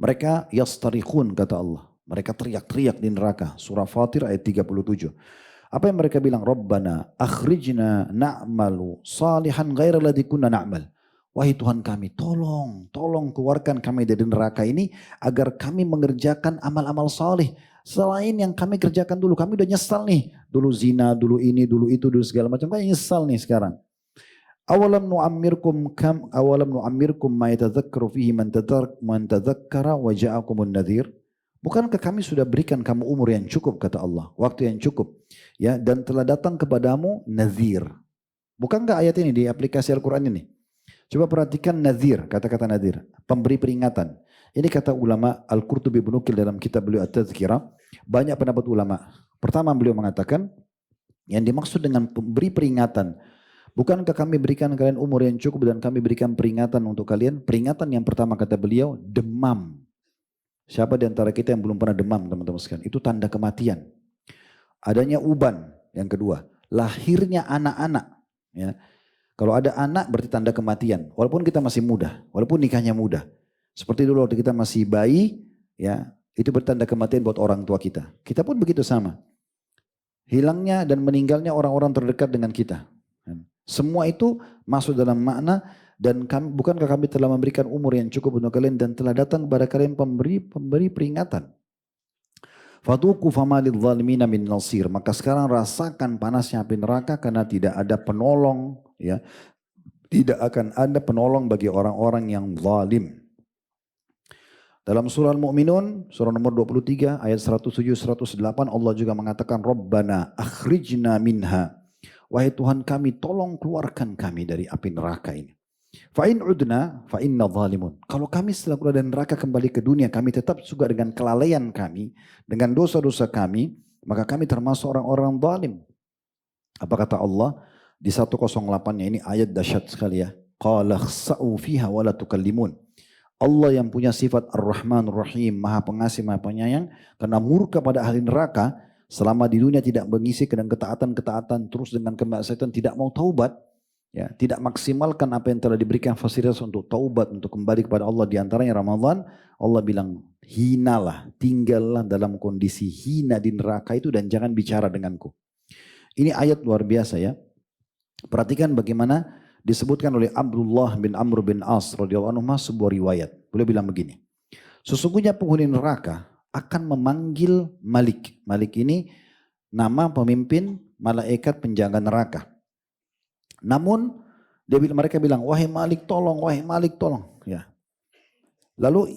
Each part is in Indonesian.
Mereka yastarikhun kata Allah. Mereka teriak-teriak di neraka. Surah Fatir ayat 37. Apa yang mereka bilang? Rabbana akhrijna na'malu salihan ghaira ladzi kunna na'mal. Wahai Tuhan kami, tolong keluarkan kami dari neraka ini agar kami mengerjakan amal-amal saleh selain yang kami kerjakan dulu. Kami udah nyesal nih. Dulu zina, dulu ini, dulu itu, dulu segala macam. Kami nyesal nih sekarang. Awalam nu'ammirkum ma yatadzakkaru fihi man tadzakkara wa ja'akumun nadhir. Bukankah kami sudah berikan kamu umur yang cukup kata Allah, waktu yang cukup, ya, dan telah datang kepadamu nadhir. Bukankah ayat ini di aplikasi Al-Quran ini? Coba perhatikan nadhir, kata-kata nadhir, pemberi peringatan. Ini kata ulama Al-Qurtubi menukil dalam kitab beliau At-Tadhkirah, banyak pendapat ulama. Pertama beliau mengatakan, yang dimaksud dengan pemberi peringatan, bukankah kami berikan kalian umur yang cukup dan kami berikan peringatan untuk kalian? Peringatan yang pertama kata beliau, demam. Siapa di antara kita yang belum pernah demam teman-teman sekalian? Itu tanda kematian. Adanya uban, yang kedua. Lahirnya anak-anak. Ya. Kalau ada anak berarti tanda kematian. Walaupun kita masih muda, walaupun nikahnya muda. Seperti dulu waktu kita masih bayi, ya, itu bertanda kematian buat orang tua kita. Kita pun begitu sama. Hilangnya dan meninggalnya orang-orang terdekat dengan kita. Semua itu masuk dalam makna dan bukankah kami telah memberikan umur yang cukup untuk kalian dan telah datang kepada kalian pemberi peringatan. Fatuku fama lidzalimina min nasir. Maka sekarang rasakan panasnya api neraka karena tidak ada penolong, ya. Tidak akan ada penolong bagi orang-orang yang zalim. Dalam surah Al-Mu'minun, surah nomor 23 ayat 107-108 Allah juga mengatakan Rabbana akhrijna minha. Wahai Tuhan kami, tolong keluarkan kami dari api neraka ini. Fa'in udna fa'inna zalimun. Kalau kami setelah keluar dari neraka kembali ke dunia, kami tetap juga dengan kelalaian kami, dengan dosa-dosa kami, maka kami termasuk orang-orang zalim. Apa kata Allah di 108-nya, ini ayat dahsyat sekali ya. Qala khsa'u fiha wa la tukallimun. Allah yang punya sifat Ar-Rahman Ar-Rahim, Maha Pengasih, Maha Penyayang, karena murka pada ahli neraka, selama di dunia tidak mengisi dengan ketaatan-ketaatan, terus dengan kemaksiatan, tidak mau taubat, ya, tidak maksimalkan apa yang telah diberikan fasilitas untuk taubat, untuk kembali kepada Allah, di antaranya Ramadan. Allah bilang, hinalah, tinggallah dalam kondisi hina di neraka itu dan jangan bicara denganku. Ini ayat luar biasa ya. Perhatikan bagaimana disebutkan oleh Abdullah bin Amr bin As radhiyallahu anhu sebuah riwayat. Beliau bilang begini, sesungguhnya penghuni neraka akan memanggil Malik. Malik ini nama pemimpin malaikat penjaga neraka. Namun mereka bilang, wahai Malik tolong, wahai Malik tolong. Ya. Lalu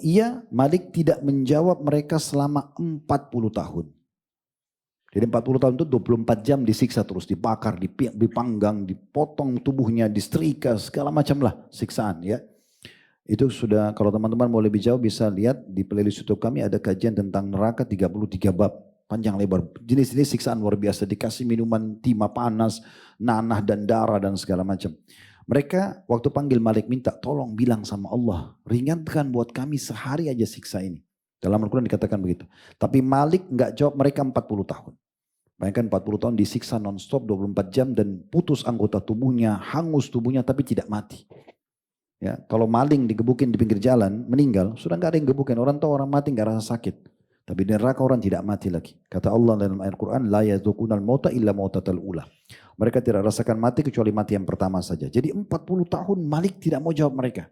Malik tidak menjawab mereka selama 40 tahun. Jadi 40 tahun itu 24 jam disiksa terus, dibakar, dipanggang, dipotong tubuhnya, disetrika, segala macam lah siksaan ya. Itu sudah, kalau teman-teman mau lebih jauh bisa lihat di playlist YouTube kami ada kajian tentang neraka 33 bab. Panjang lebar, jenis-jenis siksaan luar biasa, dikasih minuman timah panas, nanah dan darah dan segala macam. Mereka waktu panggil Malik minta tolong bilang sama Allah, ringankan buat kami sehari aja siksa ini. Dalam Al-Quran dikatakan begitu. Tapi Malik nggak jawab mereka 40 tahun. Bayangkan 40 tahun disiksa non-stop 24 jam dan putus anggota tubuhnya, hangus tubuhnya tapi tidak mati. Ya, kalau maling digebukin di pinggir jalan, meninggal, sudah nggak ada yang gebukin. Orang tahu orang mati nggak rasa sakit. Tapi di neraka orang tidak mati lagi. Kata Allah dalam ayat Quran, la yadzuqunal mauta illa mautatal ula. Mereka tidak rasakan mati kecuali mati yang pertama saja. Jadi 40 tahun Malik tidak mau jawab mereka.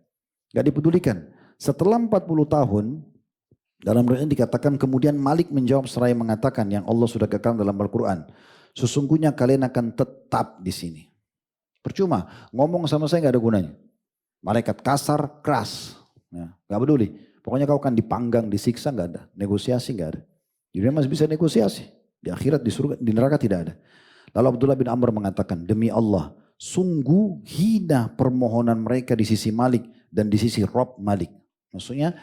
Gak dipedulikan. Setelah 40 tahun, dalam ayat ini dikatakan kemudian Malik menjawab seraya mengatakan yang Allah sudah katakan dalam Al-Quran. Sesungguhnya kalian akan tetap di sini. Percuma, ngomong sama saya gak ada gunanya. Malaikat kasar, keras. Ya, gak peduli. Pokoknya kau akan dipanggang, disiksa, gak ada. Negosiasi gak ada. Jadi masih bisa negosiasi. Di akhirat, di surga, di neraka tidak ada. Lalu Abdullah bin Amr mengatakan, demi Allah, sungguh hina permohonan mereka di sisi Malik dan di sisi Rob Malik. Maksudnya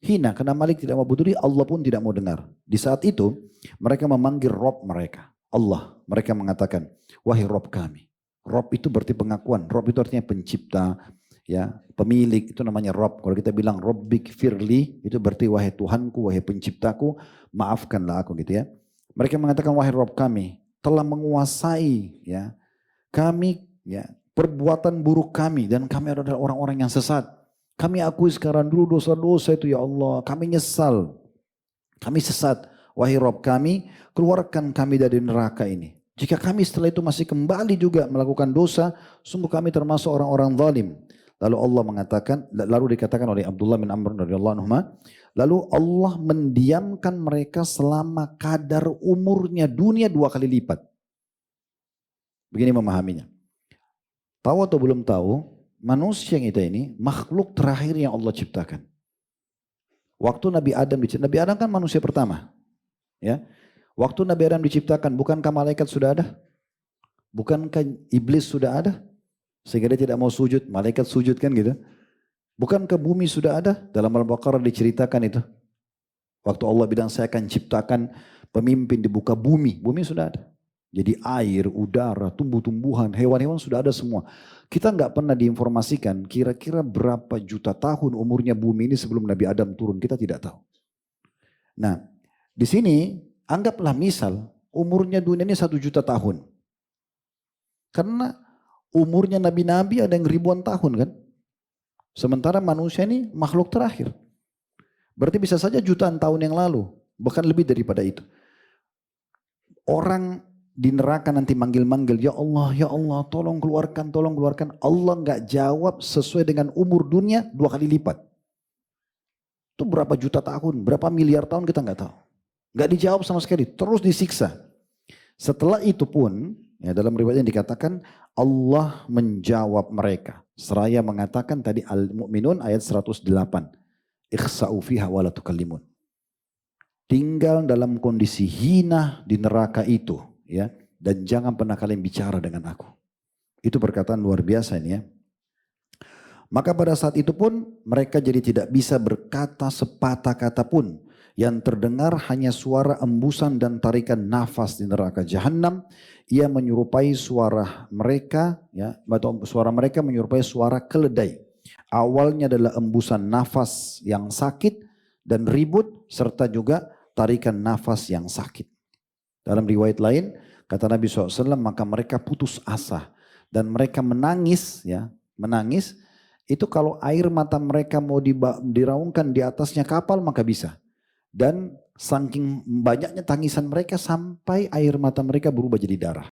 hina, karena Malik tidak mau peduli, Allah pun tidak mau dengar. Di saat itu, mereka memanggil Rob mereka. Allah, mereka mengatakan, wahai Rob kami. Rob itu berarti pengakuan. Rob itu artinya pencipta, ya, pemilik, itu namanya Rob. Kalau kita bilang Rabbik firli, itu berarti wahai Tuhanku, wahai penciptaku, maafkanlah aku gitu ya. Mereka mengatakan wahai Rob kami, telah menguasai ya kami ya perbuatan buruk kami dan kami adalah orang-orang yang sesat. Kami akui sekarang dulu dosa-dosa itu ya Allah. Kami nyesal. Kami sesat. Wahai Rabb kami, keluarkan kami dari neraka ini. Jika kami setelah itu masih kembali juga melakukan dosa, sungguh kami termasuk orang-orang zalim. Lalu Allah mengatakan, lalu dikatakan oleh Abdullah bin Amr radhiyallahu anhu, lalu Allah mendiamkan mereka selama kadar umurnya dunia 2 kali lipat. Begini memahaminya. Tahu atau belum tahu, manusia yang kita ini makhluk terakhir yang Allah ciptakan. Waktu Nabi Adam diciptakan, Nabi Adam kan manusia pertama. Ya, waktu Nabi Adam diciptakan, bukankah malaikat sudah ada? Bukankah iblis sudah ada? Sehingga dia tidak mau sujud, malaikat sujud kan gitu. Bukankah bumi sudah ada? Dalam Al-Baqarah diceritakan itu. Waktu Allah bilang saya akan ciptakan pemimpin di muka bumi, bumi sudah ada. Jadi air, udara, tumbuh-tumbuhan, hewan-hewan sudah ada semua. Kita nggak pernah diinformasikan kira-kira berapa juta tahun umurnya bumi ini sebelum Nabi Adam turun, kita tidak tahu. Nah, di sini anggaplah misal umurnya dunia ini 1 juta tahun. Karena umurnya nabi-nabi ada yang ribuan tahun kan. Sementara manusia ini makhluk terakhir. Berarti bisa saja jutaan tahun yang lalu, bahkan lebih daripada itu. Orang di neraka nanti manggil-manggil, ya Allah, tolong keluarkan, tolong keluarkan. Allah nggak jawab sesuai dengan umur dunia 2 kali lipat. Itu berapa juta tahun, berapa miliar tahun kita nggak tahu. Nggak dijawab sama sekali, terus disiksa. Setelah itu pun, ya dalam riwayatnya dikatakan Allah menjawab mereka. Seraya mengatakan tadi Al-Mu'minun ayat 108. Ikhsa'u fiha wa la tukallimun. Tinggal dalam kondisi hina di neraka itu. Ya, dan jangan pernah kalian bicara dengan aku. Itu perkataan luar biasa ini ya. Maka pada saat itu pun mereka jadi tidak bisa berkata sepatah kata pun. Yang terdengar hanya suara embusan dan tarikan nafas di neraka jahanam. Ia menyerupai suara mereka, ya, atau suara mereka menyerupai suara keledai. Awalnya adalah embusan nafas yang sakit dan ribut serta juga tarikan nafas yang sakit. Dalam riwayat lain, kata Nabi SAW, maka mereka putus asa. Dan mereka menangis, ya, menangis. Itu kalau air mata mereka mau diraungkan di atasnya kapal, maka bisa. Dan saking banyaknya tangisan mereka sampai air mata mereka berubah jadi darah.